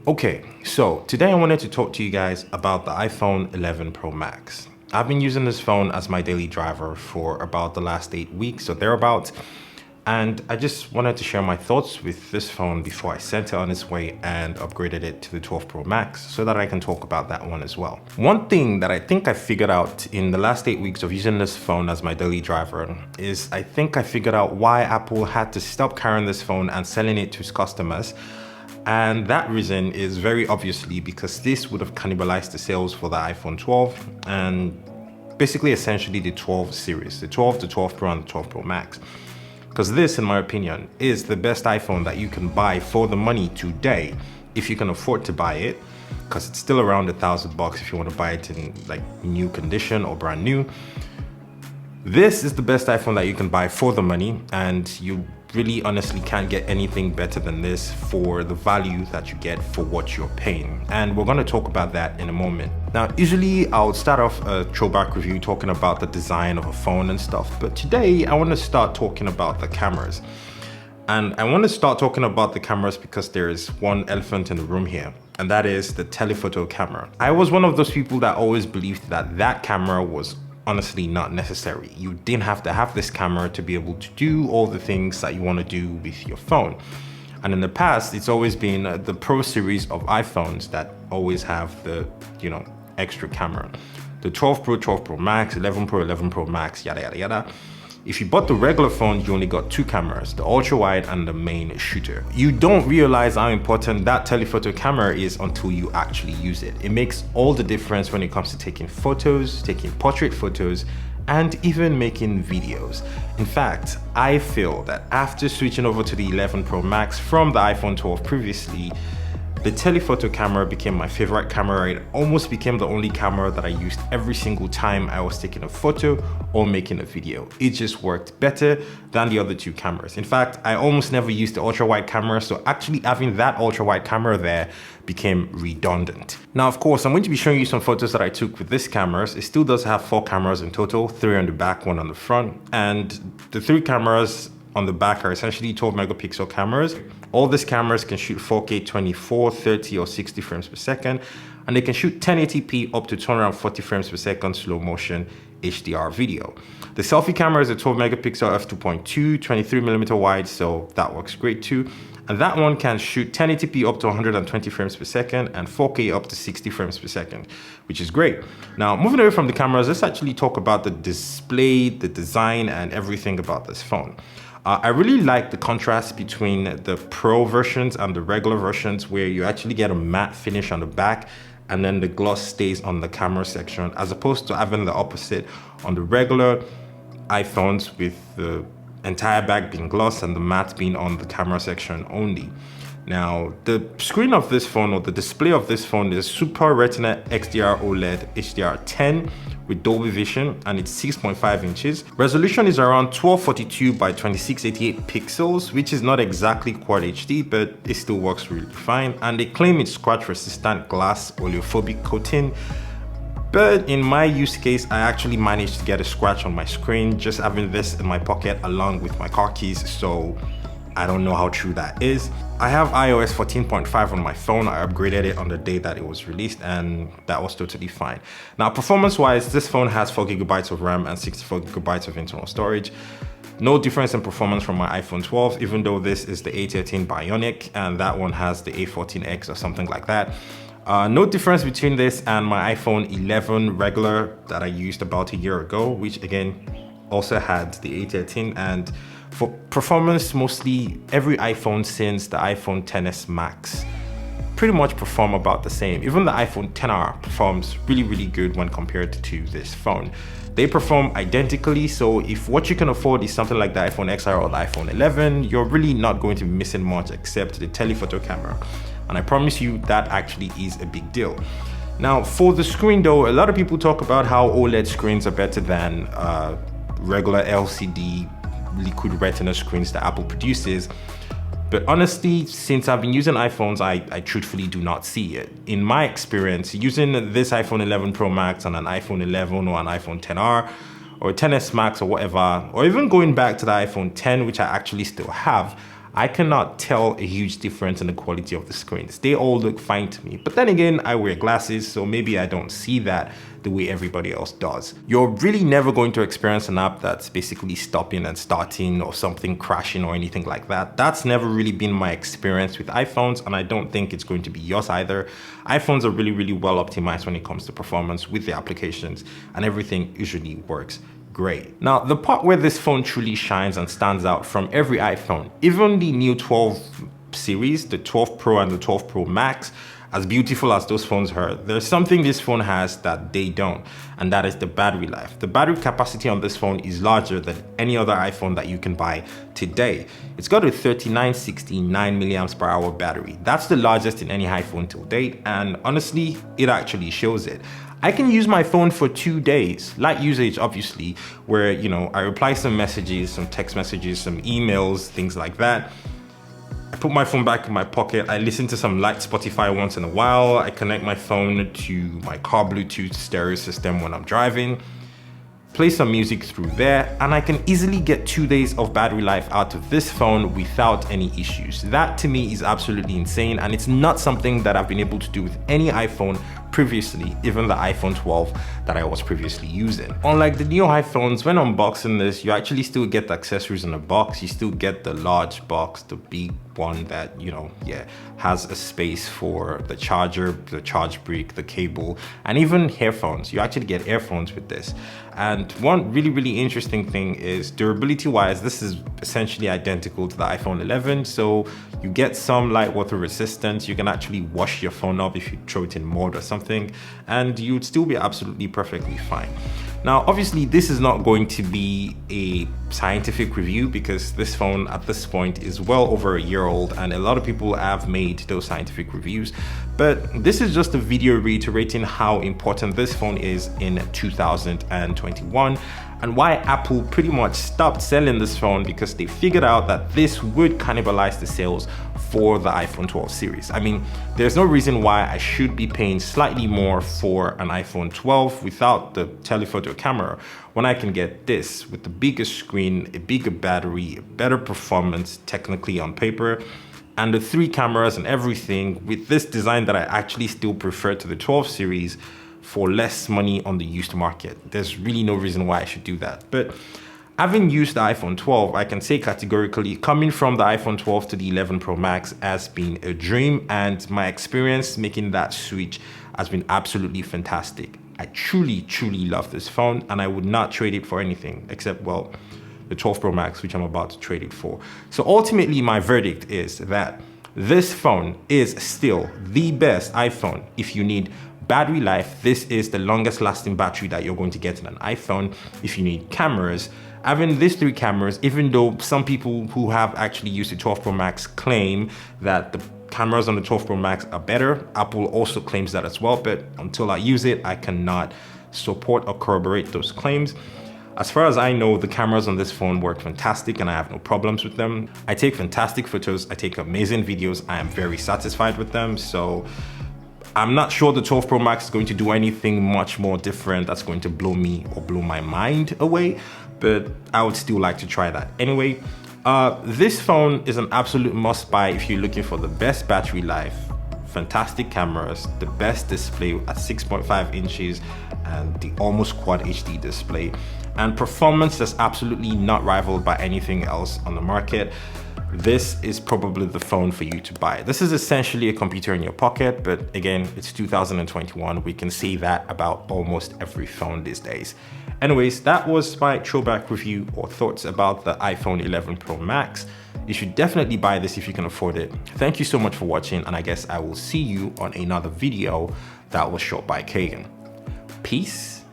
Okay, so today I wanted to talk to you guys about the iPhone 11 Pro Max. I've been using this phone as my daily driver for about the last 8 weeks or thereabouts, and I just wanted to share my thoughts with this phone before I sent it on its way and upgraded it to the 12 Pro Max so that I can talk about that one as well. One thing that I think I figured out in the last 8 weeks of using this phone as my daily driver is I think I figured out why Apple had to stop carrying this phone and selling it to its customers. And that reason is very obviously because this would have cannibalized the sales for the iPhone 12 and basically essentially the 12 series, the 12, the 12 Pro and the 12 Pro Max. Because this, in my opinion, is the best iPhone that you can buy for the money today if you can afford to buy it, because it's still around $1,000 if you want to buy it in like new condition or brand new. This is the best iPhone that you can buy for the money, and you really honestly can't get anything better than this for the value that you get for what you're paying. And we're going to talk about that in a moment. Now, usually I'll start off a throwback review talking about the design of a phone and stuff, but today I want to start talking about the cameras. And I want to start talking about the cameras because there is one elephant in the room here, and that is the telephoto camera. I was one of those people that always believed that that camera was honestly not necessary. You didn't have to have this camera to be able to do all the things that you want to do with your phone. And in the past, it's always been the Pro series of iPhones that always have the, extra camera. The 12 Pro, 12 Pro Max, 11 Pro, 11 Pro Max, yada, yada, yada. If you bought the regular phone, you only got two cameras, the ultra wide and the main shooter. You don't realize how important that telephoto camera is until you actually use it. It makes all the difference when it comes to taking photos, taking portrait photos, and even making videos. In fact, I feel that after switching over to the 11 Pro Max from the iPhone 12 previously, the telephoto camera became my favorite camera. It almost became the only camera that I used every single time I was taking a photo or making a video. It just worked better than the other two cameras. In fact, I almost never used the ultra wide camera, so actually having that ultra wide camera there became redundant. Now, of course, I'm going to be showing you some photos that I took with this cameras. It still does have 4 cameras in total, 3 on the back, 1 on the front, and the 3 cameras on the back are essentially 12 megapixel cameras. All these cameras can shoot 4K 24, 30 or 60 frames per second, and they can shoot 1080p up to 240 frames per second slow motion HDR video. The selfie camera is a 12 megapixel f2.2, 23mm wide, so that works great too. And that one can shoot 1080p up to 120 frames per second and 4K up to 60 frames per second, which is great. Now, moving away from the cameras, let's actually talk about the display, the design, and everything about this phone. I really like the contrast between the Pro versions and the regular versions, where you actually get a matte finish on the back and then the gloss stays on the camera section, as opposed to having the opposite on the regular iPhones with the entire back being gloss and the matte being on the camera section only. Now, the screen of this phone, or the display of this phone, is Super Retina XDR OLED HDR10 with Dolby Vision, and it's 6.5 inches. Resolution is around 1242 by 2688 pixels, which is not exactly Quad HD, but it still works really fine. And they claim it's scratch-resistant glass oleophobic coating. But in my use case, I actually managed to get a scratch on my screen just having this in my pocket along with my car keys, so I don't know how true that is. I have iOS 14.5 on my phone. I upgraded it on the day that it was released, and that was totally fine. Now, performance-wise, this phone has 4 GB of RAM and 64 GB of internal storage. No difference in performance from my iPhone 12, even though this is the A13 Bionic and that one has the A14X or something like that. No difference between this and my iPhone 11 regular that I used about a year ago, which again also had the A13. And for performance, mostly every iPhone since the iPhone XS Max pretty much perform about the same. Even the iPhone XR performs really, really good when compared to this phone. They perform identically, so if what you can afford is something like the iPhone XR or the iPhone 11, you're really not going to be missing much except the telephoto camera. And I promise you that actually is a big deal. Now, for the screen though, a lot of people talk about how OLED screens are better than regular LCD liquid retina screens that Apple produces. But honestly, since I've been using iPhones, I truthfully do not see it. In my experience, using this iPhone 11 Pro Max and an iPhone 11 or an iPhone XR or 10s Max or whatever, or even going back to the iPhone 10, which I actually still have, I cannot tell a huge difference in the quality of the screens. They all look fine to me. But then again, I wear glasses, so maybe I don't see that the way everybody else does. You're really never going to experience an app that's basically stopping and starting or something crashing or anything like that. That's never really been my experience with iPhones, and I don't think it's going to be yours either. iPhones are really, really well optimized when it comes to performance with the applications, and everything usually works great. Now, the part where this phone truly shines and stands out from every iPhone, even the new 12 series, the 12 Pro and the 12 Pro Max, as beautiful as those phones are, there's something this phone has that they don't, and that is the battery life. The battery capacity on this phone is larger than any other iPhone that you can buy today. It's got a 3969 milliamps per hour battery. That's the largest in any iPhone till date, and honestly, it actually shows it. I can use my phone for 2 days, light usage obviously, where, you know, I reply some messages, some text messages, some emails, things like that. I put my phone back in my pocket. I listen to some light Spotify once in a while. I connect my phone to my car Bluetooth stereo system when I'm driving, play some music through there, and I can easily get 2 days of battery life out of this phone without any issues. That to me is absolutely insane, and it's not something that I've been able to do with any iPhone previously, even the iPhone 12 that I was previously using. Unlike the new iPhones, when unboxing this, you actually still get the accessories in the box. You still get the large box, the big one that, you know, yeah, has a space for the charger, the charge brick, the cable, and even earphones. You actually get earphones with this. And one really, really interesting thing is durability wise, this is essentially identical to the iPhone 11. So you get some light water resistance. You can actually wash your phone up if you throw it in mud or something, and you'd still be absolutely perfectly fine. Now, obviously, this is not going to be a scientific review because this phone at this point is well over a year old and a lot of people have made those scientific reviews. But this is just a video reiterating how important this phone is in 2021 and why Apple pretty much stopped selling this phone because they figured out that this would cannibalize the sales for the iPhone 12 series. I mean, there's no reason why I should be paying slightly more for an iPhone 12 without the telephoto camera when I can get this with the bigger screen, a bigger battery, a better performance technically on paper, and the 3 cameras and everything with this design that I actually still prefer to the 12 series for less money on the used market. There's really no reason why I should do that. But having used the iPhone 12, I can say categorically, coming from the iPhone 12 to the 11 Pro Max has been a dream, and my experience making that switch has been absolutely fantastic. I truly, truly love this phone, and I would not trade it for anything except, well, the 12 Pro Max, which I'm about to trade it for. So ultimately, my verdict is that this phone is still the best iPhone if you need battery life. This is the longest lasting battery that you're going to get in an iPhone. If you need cameras, having these 3 cameras, even though some people who have actually used the 12 Pro Max claim that the cameras on the 12 Pro Max are better, Apple also claims that as well, but until I use it, I cannot support or corroborate those claims. As far as I know, the cameras on this phone work fantastic and I have no problems with them. I take fantastic photos, I take amazing videos, I am very satisfied with them. So I'm not sure the 12 Pro Max is going to do anything much more different that's going to blow me or blow my mind away, but I would still like to try that anyway. This phone is an absolute must buy if you're looking for the best battery life, fantastic cameras, the best display at 6.5 inches and the almost quad HD display, and performance that's absolutely not rivaled by anything else on the market. This is probably the phone for you to buy. This is essentially a computer in your pocket, but again, it's 2021. We can see that about almost every phone these days. Anyways, that was my throwback review or thoughts about the iPhone 11 Pro Max. You should definitely buy this if you can afford it. Thank you so much for watching, and I guess I will see you on another video that was shot by Kagan. Peace.